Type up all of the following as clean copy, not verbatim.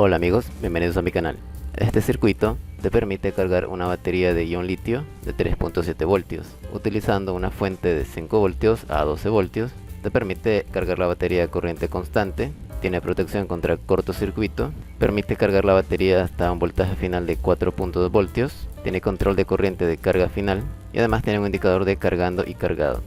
Hola amigos, bienvenidos a mi canal. Este circuito te permite cargar una batería de ion litio de 3.7 voltios. Utilizando una fuente de 5 voltios a 12 voltios, te permite cargar la batería a corriente constante, tiene protección contra cortocircuito, permite cargar la batería hasta un voltaje final de 4.2 voltios, tiene control de corriente de carga final y además tiene un indicador de cargando y cargado.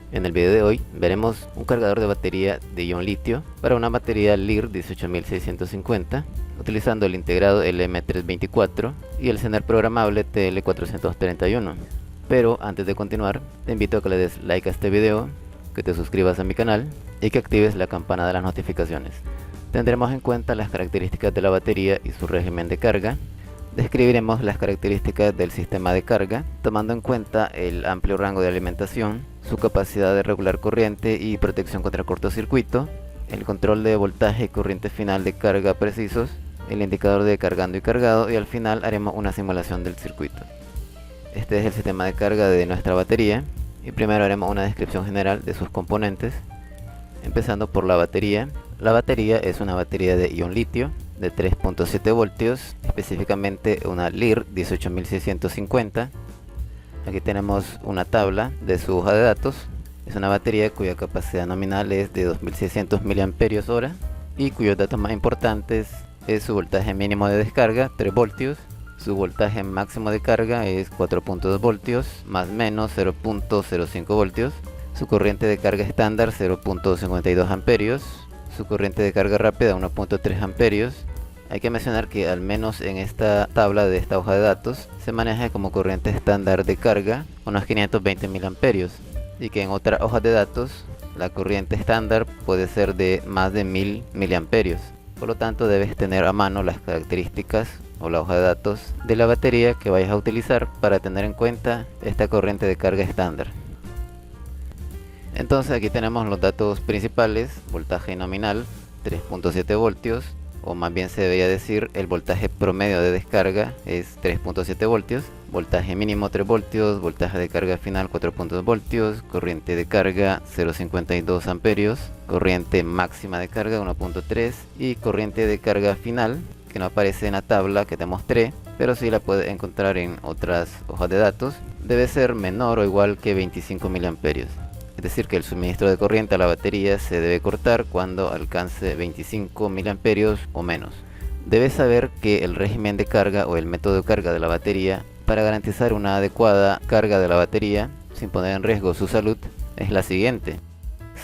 En el video de hoy veremos un cargador de batería de ion litio para una batería Lear 18650 utilizando el integrado LM324 y el Zener programable TL431. Pero antes de continuar, te invito a que le des like a este video, que te suscribas a mi canal y que actives la campana de las notificaciones. Tendremos en cuenta las características de la batería y su régimen de carga. Describiremos las características del sistema de carga, tomando en cuenta el amplio rango de alimentación, su capacidad de regular corriente y protección contra cortocircuito, el control de voltaje y corriente final de carga precisos, el indicador de cargando y cargado, y al final haremos una simulación del circuito. Este es el sistema de carga de nuestra batería y primero haremos una descripción general de sus componentes, empezando por la batería. La batería es una batería de ion litio de 3.7 voltios, específicamente una Lear 18650. Aquí tenemos una tabla de su hoja de datos. Es una batería cuya capacidad nominal es de 2600 mAh y cuyos datos más importantes es su voltaje mínimo de descarga 3 voltios, su voltaje máximo de carga es 4.2 voltios más menos 0.05 voltios, su corriente de carga estándar 0.52 amperios, su corriente de carga rápida 1.3 amperios. Hay que mencionar que al menos en esta tabla de esta hoja de datos se maneja como corriente estándar de carga unos 520 mA y que en otras hojas de datos la corriente estándar puede ser de más de 1000 mA. Por lo tanto debes tener a mano las características o la hoja de datos de la batería que vayas a utilizar para tener en cuenta esta corriente de carga estándar. Entonces aquí tenemos los datos principales: voltaje nominal 3.7 voltios, o más bien se debería decir el voltaje promedio de descarga es 3.7 voltios, voltaje mínimo 3 voltios, voltaje de carga final 4.2 voltios, corriente de carga 0.52 amperios, corriente máxima de carga 1.3 y corriente de carga final, que no aparece en la tabla que te mostré, pero sí la puedes encontrar en otras hojas de datos, debe ser menor o igual que 25 mA. Es decir, que el suministro de corriente a la batería se debe cortar cuando alcance 25 mA o menos. Debes saber que el régimen de carga o el método de carga de la batería para garantizar una adecuada carga de la batería sin poner en riesgo su salud es la siguiente.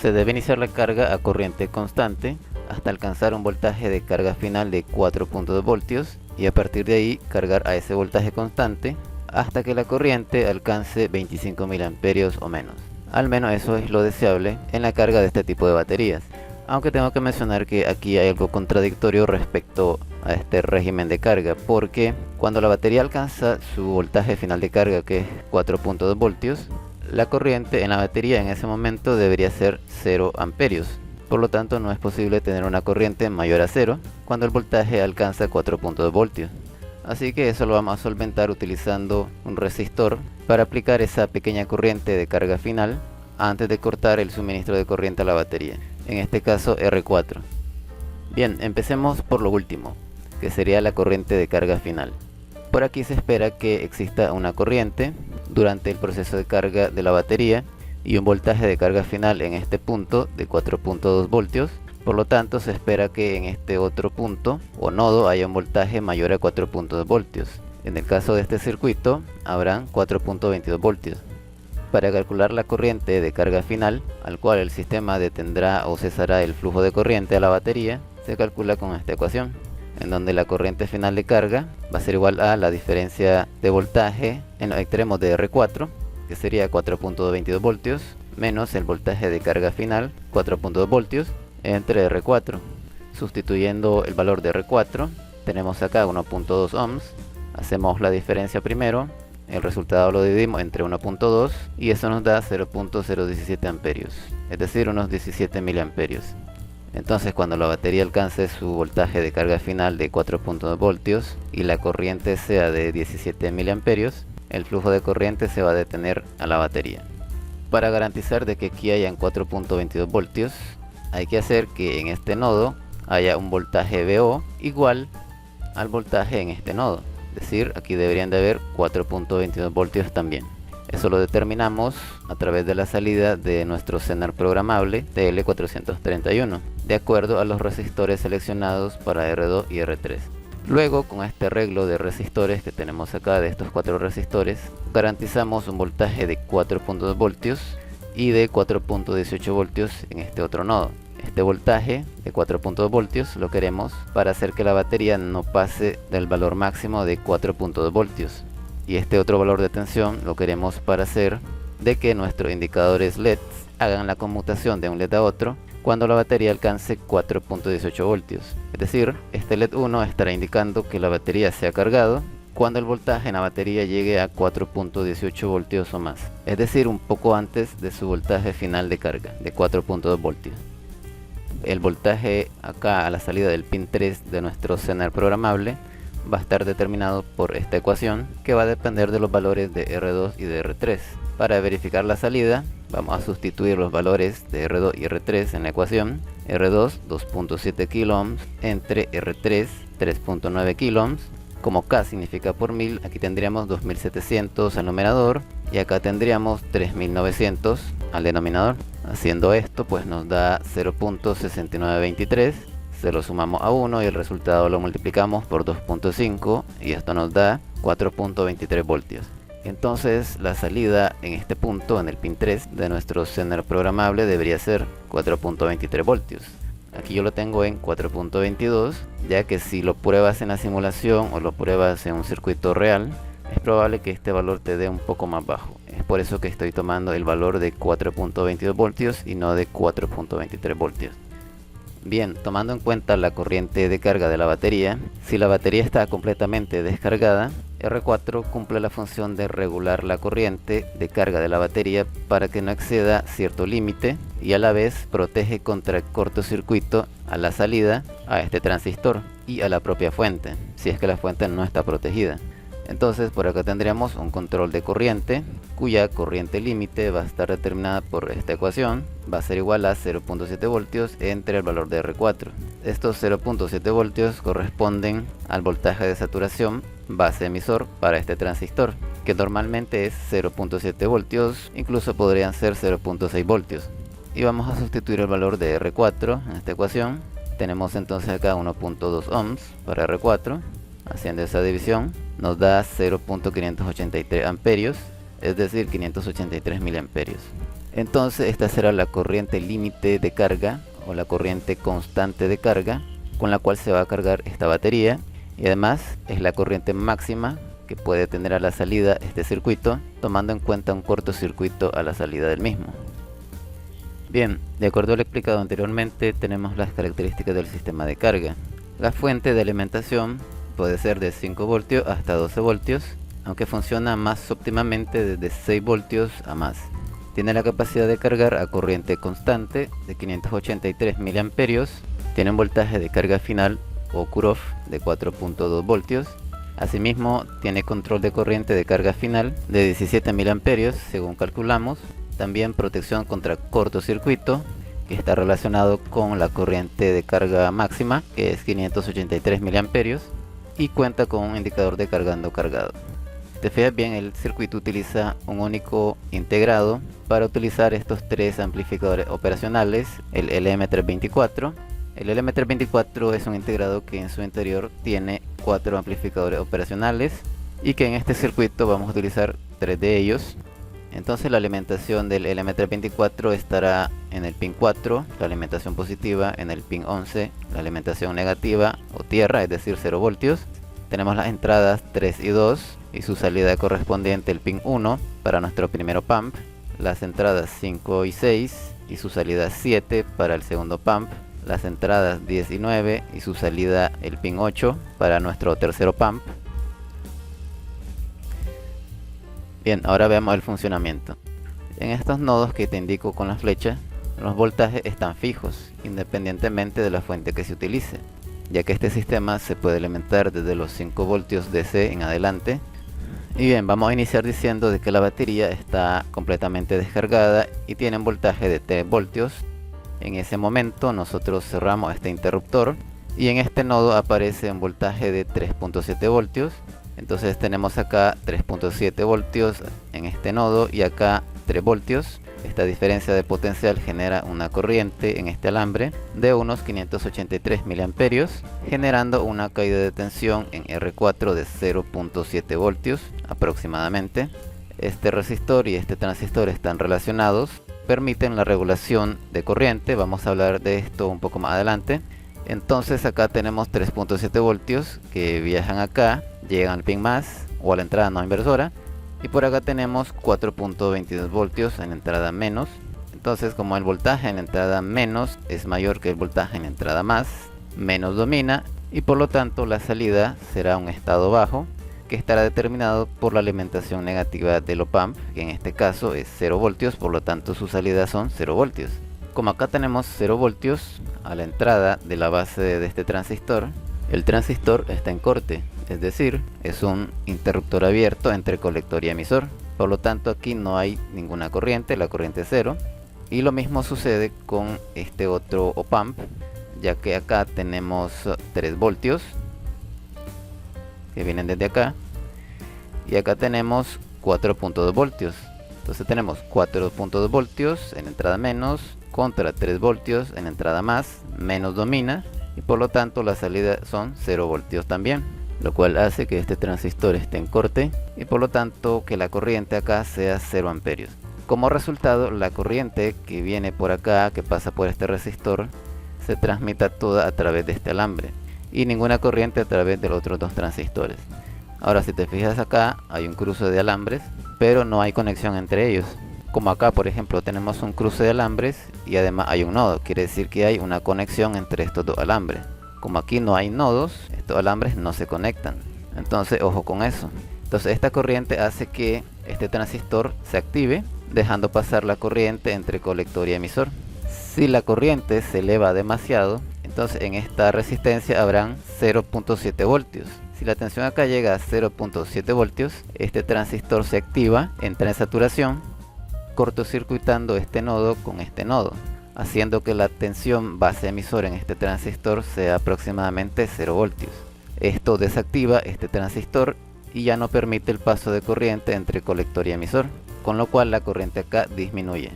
Se debe iniciar la carga a corriente constante hasta alcanzar un voltaje de carga final de 4.2 voltios y a partir de ahí cargar a ese voltaje constante hasta que la corriente alcance 25 mA o menos. Al menos eso es lo deseable en la carga de este tipo de baterías. Aunque tengo que mencionar que aquí hay algo contradictorio respecto a este régimen de carga, porque cuando la batería alcanza su voltaje final de carga, que es 4.2 voltios, la corriente en la batería en ese momento debería ser 0 amperios. Por lo tanto, no es posible tener una corriente mayor a 0 cuando el voltaje alcanza 4.2 voltios. Así que eso lo vamos a solventar utilizando un resistor para aplicar esa pequeña corriente de carga final antes de cortar el suministro de corriente a la batería, en este caso R4. Bien, empecemos por lo último, que sería la corriente de carga final. Por aquí se espera que exista una corriente durante el proceso de carga de la batería y un voltaje de carga final en este punto de 4.2 voltios. Por lo tanto, se espera que en este otro punto o nodo haya un voltaje mayor a 4.2 voltios. En el caso de este circuito, habrán 4.22 voltios. Para calcular la corriente de carga final, al cual el sistema detendrá o cesará el flujo de corriente a la batería, se calcula con esta ecuación, en donde la corriente final de carga va a ser igual a la diferencia de voltaje en los extremos de R4, que sería 4.22 voltios, menos el voltaje de carga final, 4.2 voltios, entre R4. Sustituyendo el valor de R4, tenemos acá 1.2 ohms, hacemos la diferencia primero, el resultado lo dividimos entre 1.2 y eso nos da 0.017 amperios, es decir, unos 17 miliamperios. Entonces, cuando la batería alcance su voltaje de carga final de 4.2 voltios y la corriente sea de 17 miliamperios, el flujo de corriente se va a detener a la batería. Para garantizar de que aquí hayan 4.22 voltios, hay que hacer que en este nodo haya un voltaje VO igual al voltaje en este nodo. Es decir, aquí deberían de haber 4.22 voltios también. Eso lo determinamos a través de la salida de nuestro Zener programable TL431, de acuerdo a los resistores seleccionados para R2 y R3. Luego, con este arreglo de resistores que tenemos acá, de estos 4 resistores, garantizamos un voltaje de 4.2 voltios y de 4.18 voltios en este otro nodo. Este voltaje de 4.2 voltios lo queremos para hacer que la batería no pase del valor máximo de 4.2 voltios. Y este otro valor de tensión lo queremos para hacer de que nuestros indicadores LEDs hagan la conmutación de un LED a otro cuando la batería alcance 4.18 voltios. Es decir, este LED 1 estará indicando que la batería se ha cargado cuando el voltaje en la batería llegue a 4.18 voltios o más. Es decir, un poco antes de su voltaje final de carga de 4.2 voltios. El voltaje acá a la salida del pin 3 de nuestro Zener programable va a estar determinado por esta ecuación, que va a depender de los valores de R2 y de R3. Para verificar la salida vamos a sustituir los valores de R2 y R3 en la ecuación. R2 2.7 kΩ entre R3 3.9 kΩ. Como K significa por 1000, aquí tendríamos 2700 al numerador y acá tendríamos 3900 al denominador. Haciendo esto pues nos da 0.6923, se lo sumamos a 1 y el resultado lo multiplicamos por 2.5 y esto nos da 4.23 voltios. Entonces la salida en este punto, en el pin 3 de nuestro Zener programable, debería ser 4.23 voltios. Aquí yo lo tengo en 4.22, ya que si lo pruebas en la simulación o lo pruebas en un circuito real, es probable que este valor te dé un poco más bajo. Es por eso que estoy tomando el valor de 4.22 voltios y no de 4.23 voltios. Bien, tomando en cuenta la corriente de carga de la batería, si la batería está completamente descargada, R4 cumple la función de regular la corriente de carga de la batería para que no exceda cierto límite y a la vez protege contra el cortocircuito a la salida a este transistor y a la propia fuente, si es que la fuente no está protegida. Entonces por acá tendríamos un control de corriente cuya corriente límite va a estar determinada por esta ecuación, va a ser igual a 0.7 voltios entre el valor de R4. Estos 0.7 voltios corresponden al voltaje de saturación base emisor para este transistor, que normalmente es 0.7 voltios, incluso podrían ser 0.6 voltios. Y vamos a sustituir el valor de R4 en esta ecuación. Tenemos entonces acá 1.2 ohms para R4. Haciendo esa división nos da 0.583 amperios, es decir 583 miliamperios. Entonces esta será la corriente límite de carga o la corriente constante de carga con la cual se va a cargar esta batería, y además es la corriente máxima que puede tener a la salida este circuito, tomando en cuenta un cortocircuito a la salida del mismo. Bien, de acuerdo a lo explicado anteriormente, tenemos las características del sistema de carga. La fuente de alimentación puede ser de 5 voltios hasta 12 voltios, aunque funciona más óptimamente desde 6 voltios a más. Tiene la capacidad de cargar a corriente constante de 583 miliamperios, tiene un voltaje de carga final o cutoff de 4.2 voltios. Asimismo tiene control de corriente de carga final de 17 miliamperios según calculamos. También protección contra cortocircuito, que está relacionado con la corriente de carga máxima, que es 583 miliamperios, y cuenta con un indicador de cargando cargado. Si te fijas bien, el circuito utiliza un único integrado para utilizar estos tres amplificadores operacionales, el LM324. El LM324 es un integrado que en su interior tiene 4 amplificadores operacionales y que en este circuito vamos a utilizar 3 de ellos. Entonces la alimentación del LM324 estará en el pin 4, la alimentación positiva, en el pin 11, la alimentación negativa o tierra, es decir 0 voltios. Tenemos las entradas 3 y 2 y su salida correspondiente el pin 1 para nuestro primero pump, las entradas 5 y 6 y su salida 7 para el segundo pump, las entradas 10 y 9 y su salida el pin 8 para nuestro tercero pump. Bien, ahora veamos el funcionamiento. En estos nodos que te indico con la flecha, los voltajes están fijos, independientemente de la fuente que se utilice, ya que este sistema se puede alimentar desde los 5 voltios DC en adelante. Y bien, vamos a iniciar diciendo de que la batería está completamente descargada y tiene un voltaje de 3 voltios. En ese momento nosotros cerramos este interruptor y en este nodo aparece un voltaje de 3.7 voltios. Entonces tenemos acá 3.7 voltios en este nodo y acá 3 voltios. Esta diferencia de potencial genera una corriente en este alambre de unos 583 miliamperios, generando una caída de tensión en R4 de 0.7 voltios aproximadamente. Este resistor y este transistor están relacionados, permiten la regulación de corriente. Vamos a hablar de esto un poco más adelante. Entonces acá tenemos 3.7 voltios que viajan acá, llegan al pin más o a la entrada no inversora. Y por acá tenemos 4.22 voltios en entrada menos. Entonces, como el voltaje en entrada menos es mayor que el voltaje en entrada más, menos domina y por lo tanto la salida será un estado bajo que estará determinado por la alimentación negativa del op-amp, que en este caso es 0 voltios, por lo tanto su salida son 0 voltios. Como acá tenemos 0 voltios a la entrada de la base de este transistor, el transistor está en corte. Es decir, es un interruptor abierto entre colector y emisor. Por lo tanto aquí no hay ninguna corriente, la corriente es 0. Y lo mismo sucede con este otro op-amp, ya que acá tenemos 3 voltios que vienen desde acá. Y acá tenemos 4.2 voltios. Entonces tenemos 4.2 voltios en entrada menos contra 3 voltios en entrada más, menos domina. Y por lo tanto la salida son 0 voltios también, lo cual hace que este transistor esté en corte y por lo tanto que la corriente acá sea 0 amperios. Como resultado, la corriente que viene por acá, que pasa por este resistor, se transmita toda a través de este alambre y ninguna corriente a través de los otros dos transistores. Ahora, si te fijas acá, hay un cruce de alambres, pero no hay conexión entre ellos. Como acá, por ejemplo, tenemos un cruce de alambres y además hay un nodo, quiere decir que hay una conexión entre estos dos alambres. Como aquí no hay nodos, estos alambres no se conectan. Entonces, ojo con eso. Entonces, esta corriente hace que este transistor se active, dejando pasar la corriente entre colector y emisor. Si la corriente se eleva demasiado, entonces en esta resistencia habrán 0.7 voltios. Si la tensión acá llega a 0.7 voltios, este transistor se activa, entra en saturación, cortocircuitando este nodo con este nodo, haciendo que la tensión base emisor en este transistor sea aproximadamente 0 voltios. Esto desactiva este transistor y ya no permite el paso de corriente entre colector y emisor, con lo cual la corriente acá disminuye.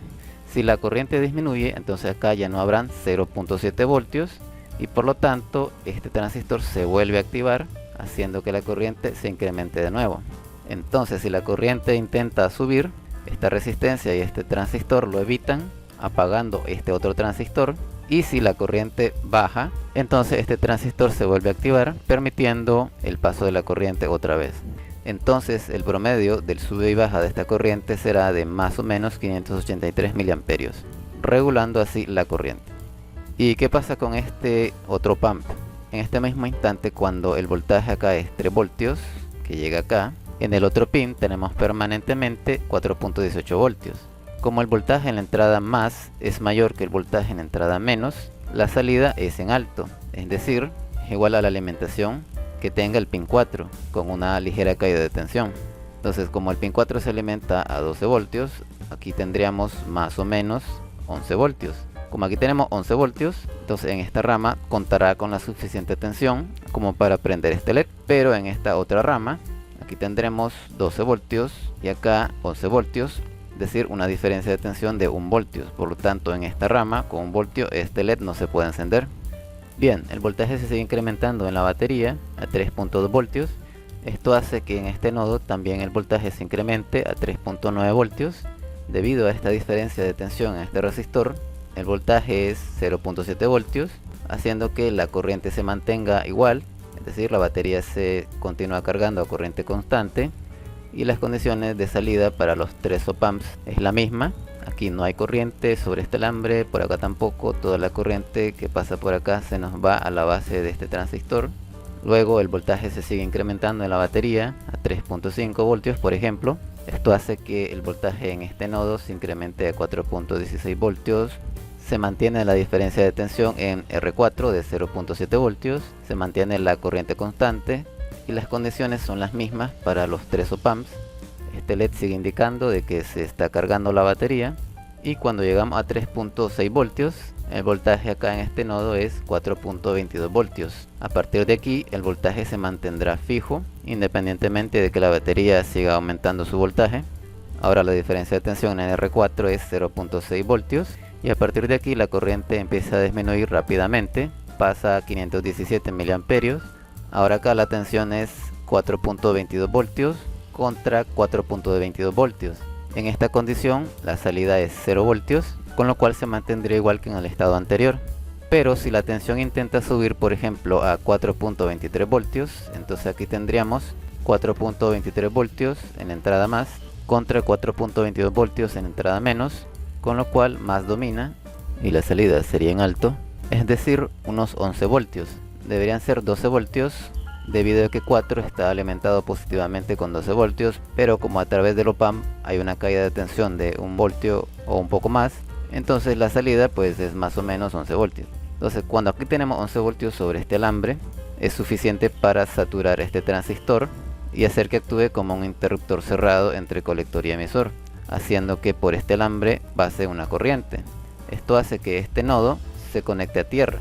Si la corriente disminuye, entonces acá ya no habrán 0.7 voltios y por lo tanto este transistor se vuelve a activar, haciendo que la corriente se incremente de nuevo. Entonces, si la corriente intenta subir, esta resistencia y este transistor lo evitan, apagando este otro transistor. Y si la corriente baja, entonces este transistor se vuelve a activar, permitiendo el paso de la corriente otra vez. Entonces el promedio del sube y baja de esta corriente será de más o menos 583 miliamperios, regulando así la corriente. ¿Y qué pasa con este otro pump? En este mismo instante, cuando el voltaje acá es 3 voltios, que llega acá, en el otro pin tenemos permanentemente 4.18 voltios. Como el voltaje en la entrada más es mayor que el voltaje en la entrada menos, la salida es en alto, es decir, es igual a la alimentación que tenga el pin 4, con una ligera caída de tensión. Entonces, como el pin 4 se alimenta a 12 voltios, aquí tendríamos más o menos 11 voltios. Como aquí tenemos 11 voltios, entonces en esta rama contará con la suficiente tensión como para prender este LED. Pero en esta otra rama, aquí tendremos 12 voltios y acá 11 voltios, es decir, una diferencia de tensión de 1 voltio. Por lo tanto, en esta rama con 1 voltio este LED no se puede encender. Bien, el voltaje se sigue incrementando en la batería a 3.2 voltios. Esto hace que en este nodo también el voltaje se incremente a 3.9 voltios. Debido a esta diferencia de tensión en este resistor, el voltaje es 0.7 voltios, haciendo que la corriente se mantenga igual, es decir, la batería se continúa cargando a corriente constante y las condiciones de salida para los tres op-amps es la misma. Aquí no hay corriente sobre este alambre, por acá tampoco. Toda la corriente que pasa por acá se nos va a la base de este transistor. Luego el voltaje se sigue incrementando en la batería a 3.5 voltios, por ejemplo. Esto hace que el voltaje en este nodo se incremente a 4.16 voltios. Se mantiene la diferencia de tensión en R4 de 0.7 voltios. Se mantiene la corriente constante y las condiciones son las mismas para los tres op-amps. Este LED sigue indicando de que se está cargando la batería y cuando llegamos a 3.6 voltios El voltaje acá en este nodo es 4.22 voltios. A partir de aquí el voltaje se mantendrá fijo independientemente de que la batería siga aumentando su voltaje. Ahora la diferencia de tensión en R4 es 0.6 voltios y a partir de aquí la corriente empieza a disminuir rápidamente, pasa a 517 miliamperios. Ahora acá la tensión es 4.22 voltios contra 4.22 voltios. En esta condición la salida es 0 voltios, con lo cual se mantendría igual que en el estado anterior. Pero si la tensión intenta subir, por ejemplo, a 4.23 voltios, entonces aquí tendríamos 4.23 voltios en entrada más contra 4.22 voltios en entrada menos, con lo cual más domina y la salida sería en alto, es decir, unos 11 voltios. Deberían ser 12 voltios debido a que 4 está alimentado positivamente con 12 voltios, pero como a través del op-amp hay una caída de tensión de 1 voltio o un poco más, entonces la salida pues es más o menos 11 voltios. Entonces cuando aquí tenemos 11 voltios sobre este alambre, es suficiente para saturar este transistor y hacer que actúe como un interruptor cerrado entre colector y emisor, haciendo que por este alambre pase una corriente. Esto hace que este nodo se conecte a tierra.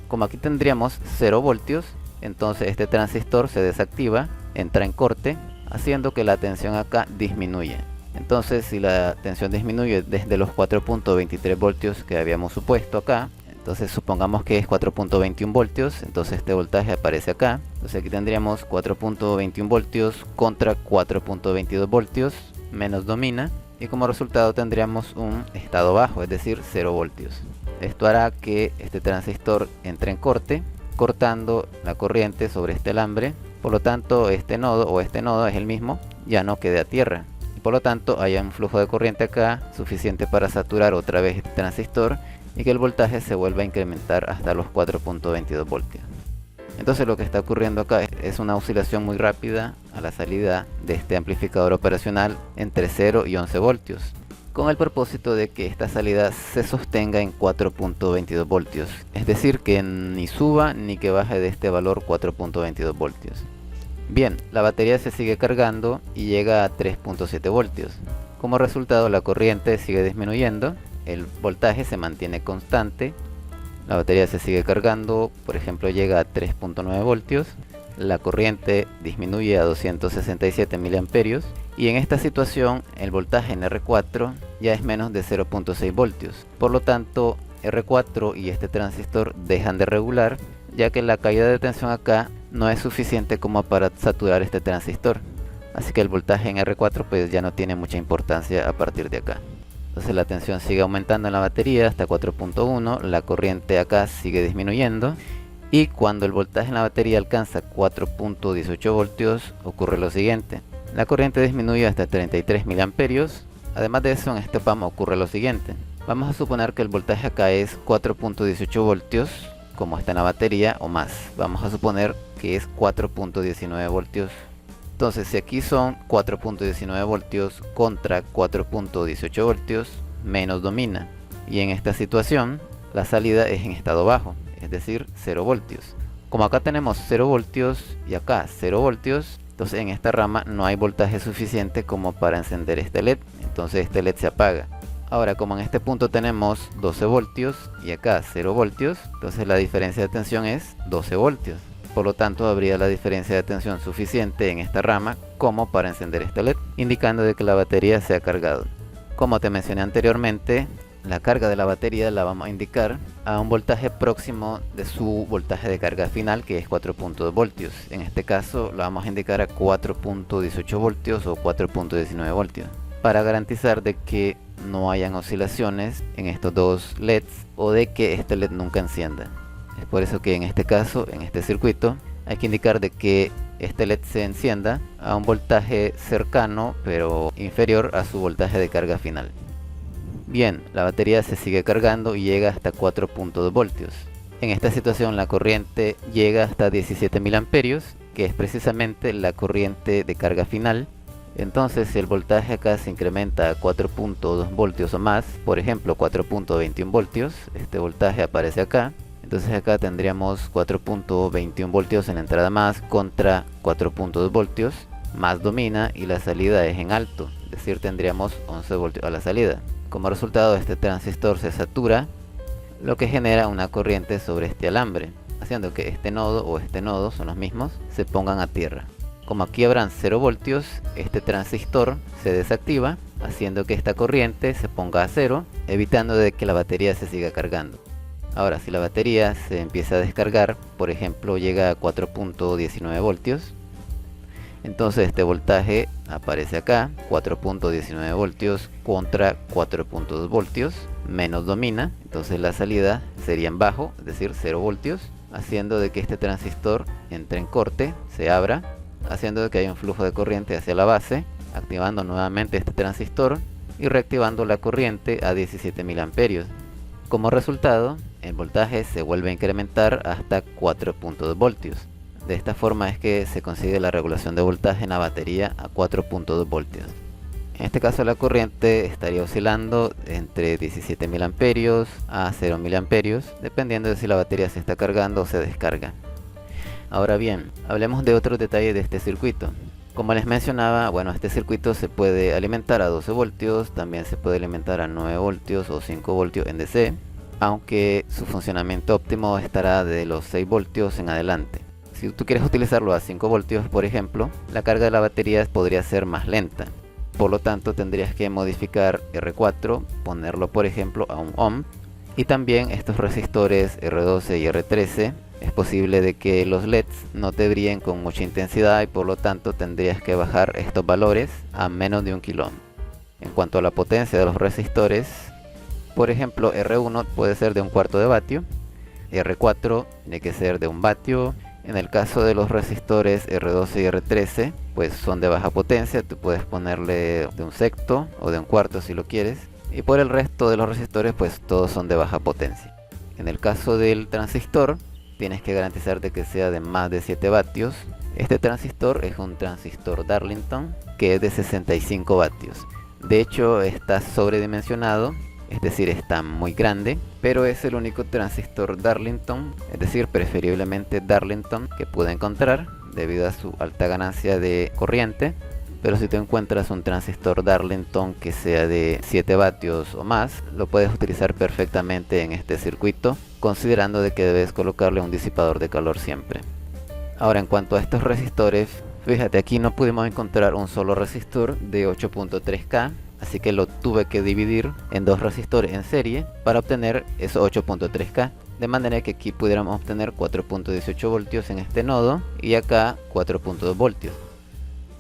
Como aquí tendríamos 0 voltios, entonces este transistor se desactiva, entra en corte, haciendo que la tensión acá disminuya. Entonces si la tensión disminuye desde los 4.23 voltios que habíamos supuesto acá, entonces supongamos que es 4.21 voltios, entonces este voltaje aparece acá. Entonces aquí tendríamos 4.21 voltios contra 4.22 voltios, menos domina, y como resultado tendríamos un estado bajo, es decir, 0 voltios. Esto hará que este transistor entre en corte, cortando la corriente sobre este alambre. Por lo tanto este nodo es el mismo, ya no quede a tierra. Y por lo tanto haya un flujo de corriente acá suficiente para saturar otra vez este transistor y que el voltaje se vuelva a incrementar hasta los 4.22 voltios. Entonces lo que está ocurriendo acá es una oscilación muy rápida a la salida de este amplificador operacional entre 0 y 11 voltios, con el propósito de que esta salida se sostenga en 4.22 voltios, es decir, que ni suba ni que baje de este valor 4.22 voltios. Bien, la batería se sigue cargando y llega a 3.7 voltios. Como resultado la corriente sigue disminuyendo, el voltaje se mantiene constante, la batería se sigue cargando, por ejemplo llega a 3.9 voltios, la corriente disminuye a 267 miliamperios y en esta situación el voltaje en R4 ya es menos de 0.6 voltios. Por lo tanto R4 y este transistor dejan de regular, ya que la caída de tensión acá no es suficiente como para saturar este transistor. Así que el voltaje en R4 pues ya no tiene mucha importancia a partir de acá. Entonces la tensión sigue aumentando en la batería hasta 4.1, la corriente acá sigue disminuyendo y cuando el voltaje en la batería alcanza 4.18 voltios ocurre lo siguiente. La corriente disminuye hasta 33 miliamperios. Además de eso en este op-amp ocurre lo siguiente. Vamos a suponer que el voltaje acá es 4.18 voltios como está en la batería o más. Vamos a suponer que es 4.19 voltios. Entonces si aquí son 4.19 voltios contra 4.18 voltios, menos domina. Y en esta situación la salida es en estado bajo, es decir, 0 voltios. Como acá tenemos 0 voltios y acá 0 voltios, entonces en esta rama no hay voltaje suficiente como para encender este LED. Entonces este LED se apaga. Ahora como en este punto tenemos 12 voltios y acá 0 voltios, entonces la diferencia de tensión es 12 voltios. Por lo tanto habría la diferencia de tensión suficiente en esta rama como para encender este LED, indicando de que la batería se ha cargado. Como te mencioné anteriormente, la carga de la batería la vamos a indicar a un voltaje próximo de su voltaje de carga final, que es 4.2 voltios. En este caso lo vamos a indicar a 4.18 voltios o 4.19 voltios, para garantizar de que no hayan oscilaciones en estos dos LEDs o de que este LED nunca encienda. Es por eso que en este caso, en este circuito, hay que indicar de que este LED se encienda a un voltaje cercano pero inferior a su voltaje de carga final. Bien, la batería se sigue cargando y llega hasta 4.2 voltios. En esta situación la corriente llega hasta 17 miliamperios, que es precisamente la corriente de carga final. Entonces si el voltaje acá se incrementa a 4.2 voltios o más, por ejemplo 4.21 voltios, este voltaje aparece acá. Entonces acá tendríamos 4.21 voltios en la entrada más contra 4.2 voltios, más domina y la salida es en alto, es decir tendríamos 11 voltios a la salida. Como resultado este transistor se satura, lo que genera una corriente sobre este alambre, haciendo que este nodo o este nodo, son los mismos, se pongan a tierra. Como aquí habrán 0 voltios, este transistor se desactiva, haciendo que esta corriente se ponga a 0, evitando de que la batería se siga cargando. Ahora, si la batería se empieza a descargar, por ejemplo llega a 4.19 voltios, entonces este voltaje aparece acá, 4.19 voltios contra 4.2 voltios, menos domina, entonces la salida sería en bajo, es decir 0 voltios, haciendo de que este transistor entre en corte, se abra, haciendo de que haya un flujo de corriente hacia la base, activando nuevamente este transistor y reactivando la corriente a 17.000 amperios. Como resultado, el voltaje se vuelve a incrementar hasta 4.2 voltios. De esta forma es que se consigue la regulación de voltaje en la batería a 4.2 voltios. En este caso la corriente estaría oscilando entre 17.000 amperios a 0.000 amperios, dependiendo de si la batería se está cargando o se descarga. Ahora bien, hablemos de otros detalles de este circuito. Como les mencionaba, bueno, este circuito se puede alimentar a 12 voltios, también se puede alimentar a 9 voltios o 5 voltios en DC, aunque su funcionamiento óptimo estará de los 6 voltios en adelante. Si tú quieres utilizarlo a 5 voltios, por ejemplo, la carga de la batería podría ser más lenta. Por lo tanto, tendrías que modificar R4, ponerlo por ejemplo a 1 ohm. Y también estos resistores R12 y R13, es posible de que los LEDs no te brillen con mucha intensidad y por lo tanto tendrías que bajar estos valores a menos de 1 kilo ohm. En cuanto a la potencia de los resistores, por ejemplo R1 puede ser de 1/4 de vatio, R4 tiene que ser de 1 vatio. En el caso de los resistores R12 y R13, pues son de baja potencia, tú puedes ponerle de 1/6 o de 1/4 si lo quieres. Y por el resto de los resistores, pues todos son de baja potencia. En el caso del transistor, tienes que garantizarte que sea de más de 7 vatios. Este transistor es un transistor Darlington que es de 65 vatios. De hecho, está sobredimensionado, es decir, está muy grande, pero es el único transistor Darlington, es decir, preferiblemente Darlington, que pude encontrar debido a su alta ganancia de corriente. Pero si tú encuentras un transistor Darlington que sea de 7 vatios o más, lo puedes utilizar perfectamente en este circuito, considerando de que debes colocarle un disipador de calor siempre. Ahora, en cuanto a estos resistores, fíjate, aquí no pudimos encontrar un solo resistor de 8.3K, así que lo tuve que dividir en dos resistores en serie para obtener esos 8.3K, de manera que aquí pudiéramos obtener 4.18 voltios en este nodo y acá 4.2 voltios.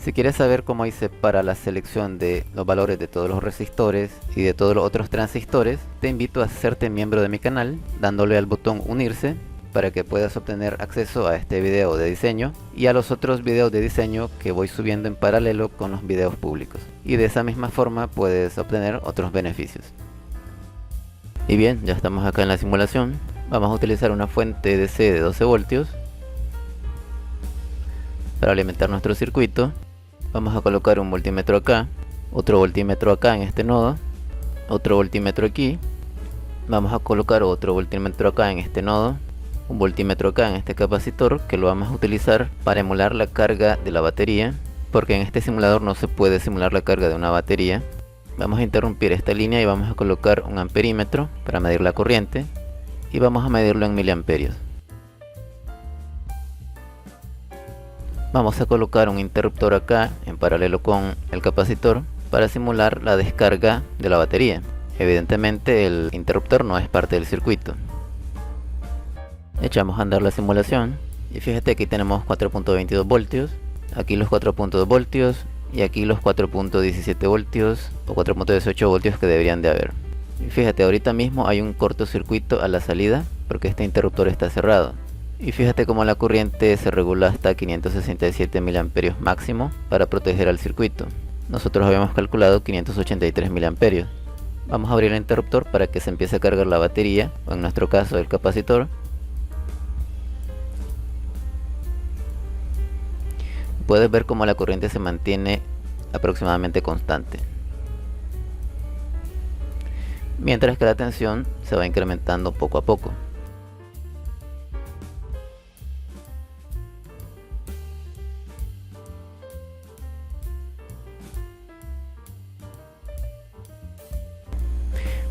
Si quieres saber cómo hice para la selección de los valores de todos los resistores y de todos los otros transistores, te invito a hacerte miembro de mi canal dándole al botón unirse para que puedas obtener acceso a este video de diseño y a los otros videos de diseño que voy subiendo en paralelo con los videos públicos. Y de esa misma forma puedes obtener otros beneficios. Y bien, ya estamos acá en la simulación. Vamos a utilizar una fuente DC de 12 voltios para alimentar nuestro circuito. Vamos a colocar un voltímetro acá, otro voltímetro acá en este nodo, otro voltímetro aquí. Vamos a colocar otro voltímetro acá en este nodo, un voltímetro acá en este capacitor que lo vamos a utilizar para emular la carga de la batería, porque en este simulador no se puede simular la carga de una batería. Vamos a interrumpir esta línea y vamos a colocar un amperímetro para medir la corriente y vamos a medirlo en miliamperios. Vamos a colocar un interruptor acá en paralelo con el capacitor para simular la descarga de la batería. Evidentemente el interruptor no es parte del circuito. Echamos a andar la simulación y fíjate, aquí tenemos 4.22 voltios, aquí los 4.2 voltios y aquí los 4.17 voltios o 4.18 voltios que deberían de haber. Y fíjate, ahorita mismo hay un cortocircuito a la salida porque este interruptor está cerrado. Y fíjate cómo la corriente se regula hasta 567 mA máximo para proteger al circuito. Nosotros habíamos calculado 583 mA. Vamos a abrir el interruptor para que se empiece a cargar la batería, o en nuestro caso el capacitor. Puedes ver cómo la corriente se mantiene aproximadamente constante, mientras que la tensión se va incrementando poco a poco.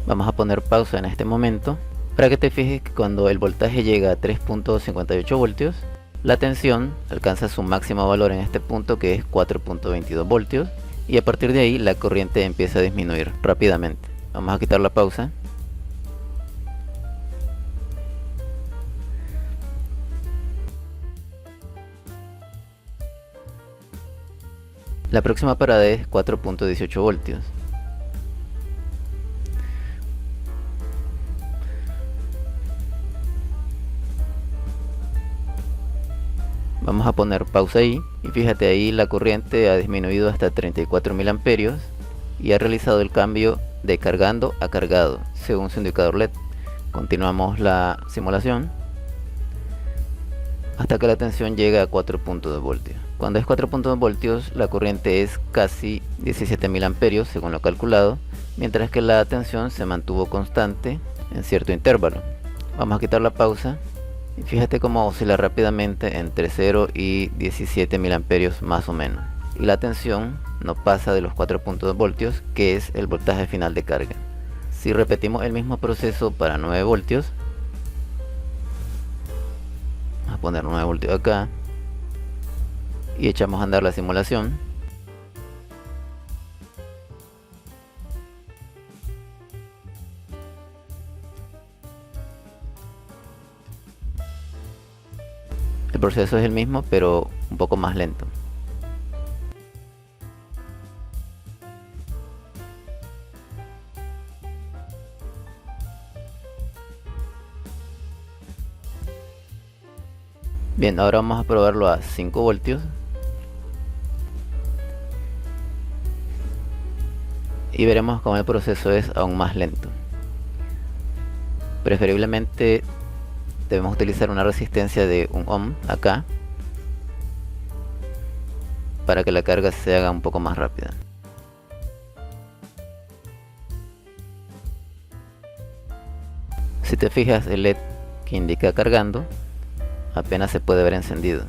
Vamos a poner pausa en este momento Para que te fijes que cuando el voltaje llega a 3.58 voltios, la tensión alcanza su máximo valor en este punto, que es 4.22 voltios, y a partir de ahí la corriente empieza a disminuir rápidamente. Vamos a quitar la pausa. La próxima parada es 4.18 voltios. Vamos a poner pausa ahí y fíjate, ahí la corriente ha disminuido hasta 34 mil amperios y ha realizado el cambio de cargando a cargado según su indicador LED. Continuamos la simulación hasta que la tensión llega a 4.2 voltios. Cuando es 4.2 voltios, la corriente es casi 17 mil amperios según lo calculado, mientras que la tensión se mantuvo constante en cierto intervalo. Vamos a quitar la pausa y fíjate cómo oscila rápidamente entre 0 y 17 mil amperios más o menos, y la tensión no pasa de los 4.2 voltios, que es el voltaje final de carga. Si repetimos el mismo proceso para 9 voltios, vamos a poner 9 voltios acá y echamos a andar la simulación. El proceso es el mismo, pero un poco más lento. Bien, ahora vamos a probarlo a 5 voltios. Y veremos cómo el proceso es aún más lento. Preferiblemente debemos utilizar una resistencia de 1 ohm acá, para que la carga se haga un poco más rápida. Si te fijas, el LED que indica cargando apenas se puede ver encendido.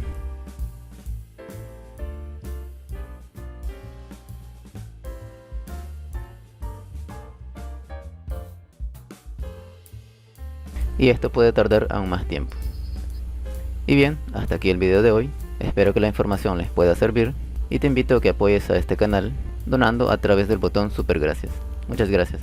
Y esto puede tardar aún más tiempo. Y bien, hasta aquí el video de hoy. Espero que la información les pueda servir y te invito a que apoyes a este canal donando a través del botón super gracias. Muchas gracias.